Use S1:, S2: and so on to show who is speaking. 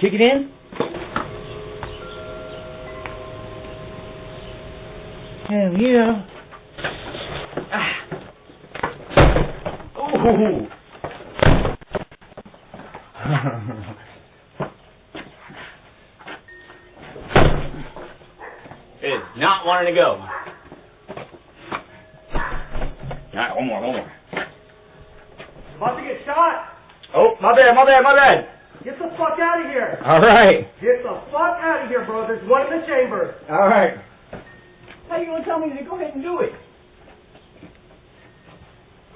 S1: Kick it in. Hell yeah. Ooh. It is not wanting to go. Alright, one more.
S2: About to get shot.
S1: Oh, my bad.
S2: Get the fuck out of here.
S1: Alright.
S2: Get the fuck out of here, bro. There's one in the chamber.
S1: Alright. How you gonna tell me to go ahead and do it?